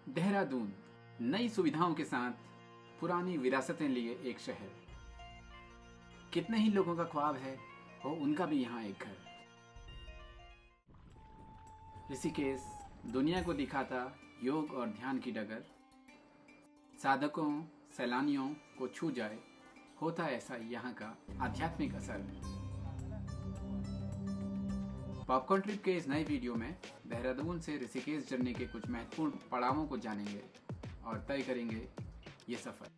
देहरादून नई सुविधाओं के साथ पुरानी विरासतें लिए एक शहर। कितने ही लोगों का ख्वाब है हो उनका भी यहाँ एक घर। ऋषिकेश दुनिया को दिखाता योग और ध्यान की डगर। साधकों सैलानियों को छू जाए, होता ऐसा यहाँ का आध्यात्मिक असर। पॉपकॉर्न ट्रिप के इस नए वीडियो में देहरादून से ऋषिकेश जर्नी के कुछ महत्वपूर्ण पड़ावों को जानेंगे और तय करेंगे ये सफर।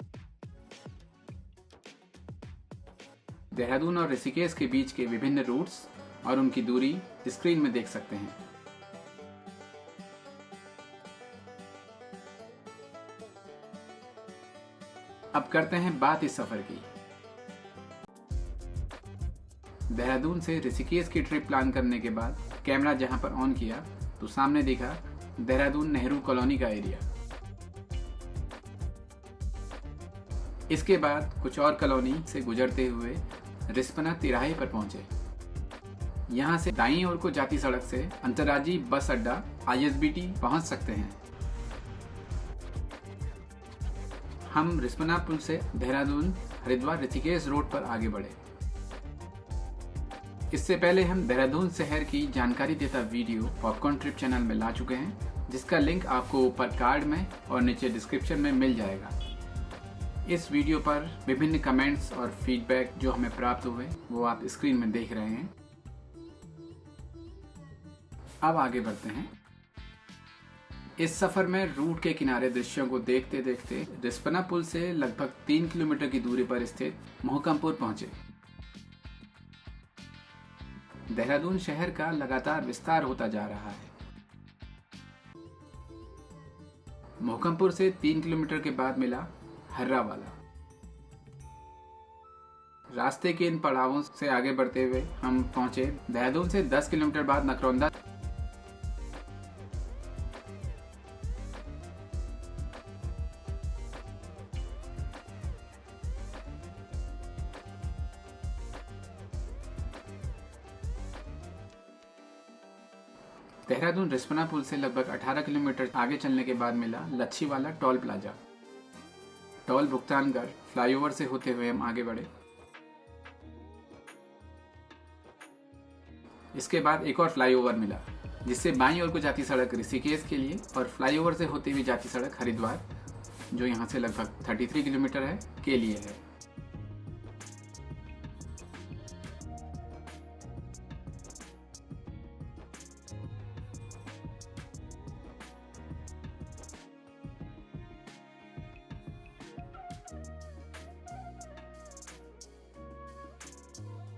देहरादून और ऋषिकेश के बीच के विभिन्न रूट्स और उनकी दूरी स्क्रीन में देख सकते हैं। अब करते हैं बात इस सफर की। देहरादून से ऋषिकेश की ट्रिप प्लान करने के बाद कैमरा जहां पर ऑन किया तो सामने दिखा देहरादून नेहरू कॉलोनी का एरिया। इसके बाद कुछ और कॉलोनी से गुजरते हुए रिस्पना तिराहे पर पहुंचे। यहां से दाईं ओर को जाती सड़क से अंतर्राज्यीय बस अड्डा ISBT पहुंच सकते हैं। हम रिस्पना पुल से देहरादून हरिद्वार ऋषिकेश रोड पर आगे बढ़े। इससे पहले हम देहरादून शहर की जानकारी देता वीडियो पॉपकॉर्न ट्रिप चैनल में ला चुके हैं, जिसका लिंक आपको ऊपर कार्ड में और नीचे डिस्क्रिप्शन में मिल जाएगा। इस वीडियो पर विभिन्न कमेंट्स और फीडबैक जो हमें प्राप्त हुए वो आप स्क्रीन में देख रहे हैं। अब आगे बढ़ते हैं। इस सफर में रूट के किनारे दृश्यों को देखते देखते रिस्पना पुल से लगभग 3 किलोमीटर की दूरी पर स्थित मोहकमपुर पहुंचे। देहरादून शहर का लगातार विस्तार होता जा रहा है। मोहकमपुर से 3 किलोमीटर के बाद मिला हर्रावाला। रास्ते के इन पड़ावों से आगे बढ़ते हुए हम पहुंचे देहरादून से 10 किलोमीटर बाद नकरौंदा। देहरादून रिस्पना पुल से लगभग 18 किलोमीटर आगे चलने के बाद मिला लच्छीवाला टोल प्लाजा। टोल भुगतान कर फ्लाईओवर से होते हुए हम आगे बढ़े। इसके बाद एक और फ्लाईओवर मिला, जिससे बाईं ओर को जाती सड़क ऋषिकेश के लिए और फ्लाईओवर से होती हुई जाती सड़क हरिद्वार, जो यहाँ से लगभग 33 किलोमीटर है, के लिए है।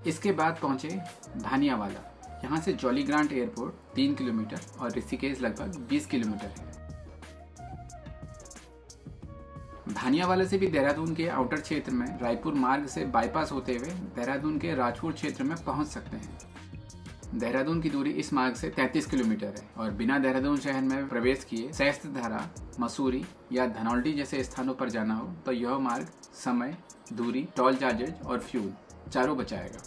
इसके बाद पहुंचे भानियावाला। यहाँ से जॉली ग्रांट एयरपोर्ट 3 किलोमीटर और ऋषिकेश लगभग 20 किलोमीटर है। भानियावाला से भी देहरादून के आउटर क्षेत्र में रायपुर मार्ग से बाईपास होते हुए देहरादून के राजपुर क्षेत्र में पहुंच सकते हैं। देहरादून की दूरी इस मार्ग से 33 किलोमीटर है और बिना देहरादून शहर में प्रवेश किए सहस्त्रधारा, मसूरी या धनौल्टी जैसे स्थानों पर जाना हो तो यह मार्ग समय, दूरी, टोल चार्जेज और फ्यूल चारों बचाएगा।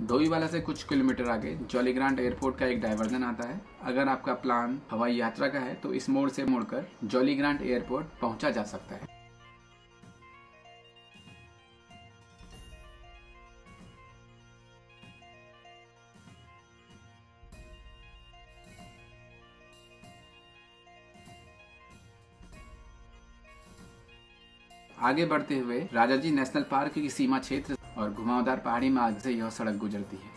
धोईवाला से कुछ किलोमीटर आगे जॉली ग्रांट एयरपोर्ट का एक डायवर्जन आता है। अगर आपका प्लान हवाई यात्रा का है तो इस मोड़ से मुड़कर जॉली ग्रांट एयरपोर्ट पहुंचा जा सकता है। आगे बढ़ते हुए राजाजी नेशनल पार्क की सीमा क्षेत्र और घुमावदार पहाड़ी मार्ग से यह सड़क गुजरती है।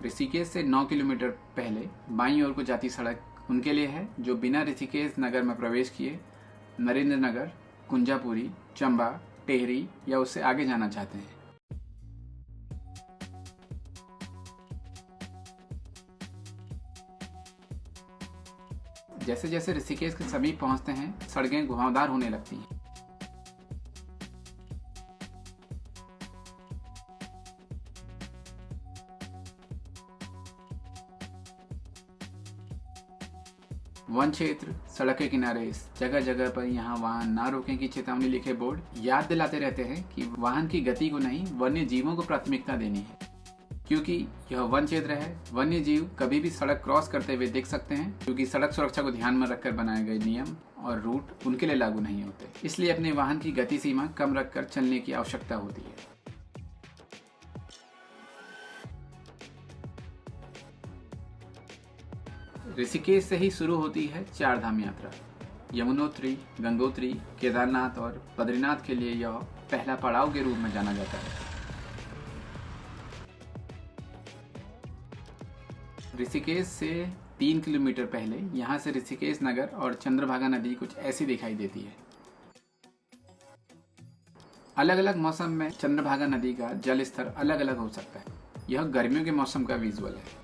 ऋषिकेश से 9 किलोमीटर पहले बाईं ओर को जाती सड़क उनके लिए है जो बिना ऋषिकेश नगर में प्रवेश किए नरेंद्र नगर, कुंजापुरी, चंबा, टेहरी या उससे आगे जाना चाहते हैं। जैसे जैसे ऋषिकेश के समीप पहुंचते हैं सड़कें घुमावदार होने लगती हैं। वन क्षेत्र, सड़क के किनारे जगह जगह पर यहाँ वाहन ना रोकें की चेतावनी लिखे बोर्ड याद दिलाते रहते हैं कि वाहन की गति को नहीं, वन्य जीवों को प्राथमिकता देनी है, क्योंकि यह वन क्षेत्र है। वन्य जीव कभी भी सड़क क्रॉस करते हुए देख सकते हैं, क्योंकि सड़क सुरक्षा को ध्यान में रखकर बनाए गए नियम और रूट उनके लिए लागू नहीं होते। इसलिए अपने वाहन की गति सीमा कम रखकर चलने की आवश्यकता होती है। ऋषिकेश से ही शुरू होती है चार धाम यात्रा। यमुनोत्री, गंगोत्री, केदारनाथ और बद्रीनाथ के लिए यह पहला पड़ाव के रूप में जाना जाता है। ऋषिकेश से 3 किलोमीटर पहले यहाँ से ऋषिकेश नगर और चंद्रभागा नदी कुछ ऐसी दिखाई देती है। अलग अलग मौसम में चंद्रभागा नदी का जल स्तर अलग अलग हो सकता है। यह गर्मियों के मौसम का विजुअल है।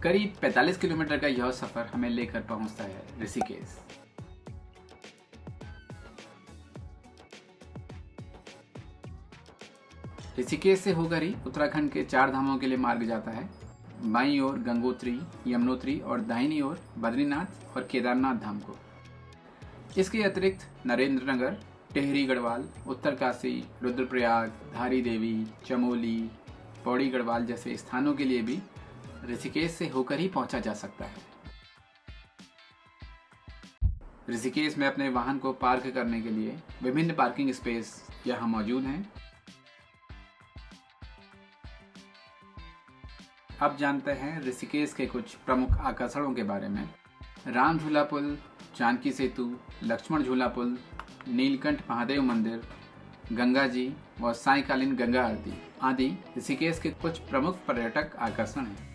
करीब 45 किलोमीटर का यह सफर हमें लेकर पहुंचता है ऋषिकेश। ऋषिकेश से होकर ही उत्तराखंड के 4 धामों के लिए मार्ग जाता है। बाईं ओर गंगोत्री, यमुनोत्री और दाहिनी ओर बद्रीनाथ और केदारनाथ धाम को। इसके अतिरिक्त नरेंद्र नगर, टेहरी गढ़वाल, उत्तरकाशी, रुद्रप्रयाग, धारी देवी, चमोली, पौड़ी गढ़वाल जैसे स्थानों के लिए भी ऋषिकेश से होकर ही पहुंचा जा सकता है। ऋषिकेश में अपने वाहन को पार्क करने के लिए विभिन्न पार्किंग स्पेस यहाँ मौजूद हैं। अब जानते हैं ऋषिकेश के कुछ प्रमुख आकर्षणों के बारे में। राम झूला पुल, जानकी सेतु, लक्ष्मण झूला पुल, नीलकंठ महादेव मंदिर, गंगा जी व सायंकालीन गंगा आरती आदि ऋषिकेश के कुछ प्रमुख पर्यटक आकर्षण हैं।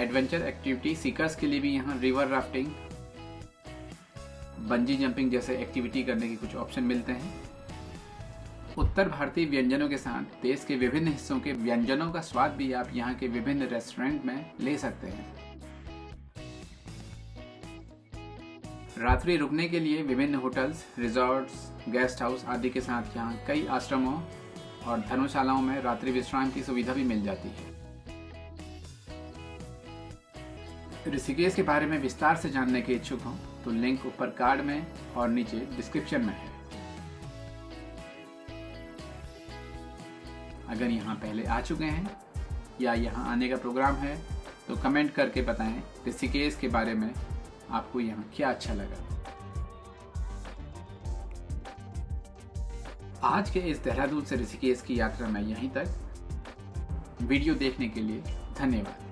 एडवेंचर एक्टिविटी सीकर्स के लिए भी यहाँ रिवर राफ्टिंग, बंजी जंपिंग जैसे एक्टिविटी करने के कुछ ऑप्शन मिलते हैं। उत्तर भारतीय व्यंजनों के साथ देश के विभिन्न हिस्सों के व्यंजनों का स्वाद भी आप यहाँ के विभिन्न रेस्टोरेंट में ले सकते हैं। रात्रि रुकने के लिए विभिन्न होटल्स, रिजॉर्ट्स, गेस्ट हाउस आदि के साथ यहाँ कई आश्रमों और धर्मशालाओं में रात्रि विश्राम की सुविधा भी मिल जाती है। ऋषिकेश के बारे में विस्तार से जानने के इच्छुक हों तो लिंक ऊपर कार्ड में और नीचे डिस्क्रिप्शन में है। अगर यहाँ पहले आ चुके हैं या यहाँ आने का प्रोग्राम है तो कमेंट करके बताएं ऋषिकेश के बारे में आपको यहाँ क्या अच्छा लगा। आज के इस देहरादून से ऋषिकेश की यात्रा में यहीं तक। वीडियो देखने के लिए धन्यवाद।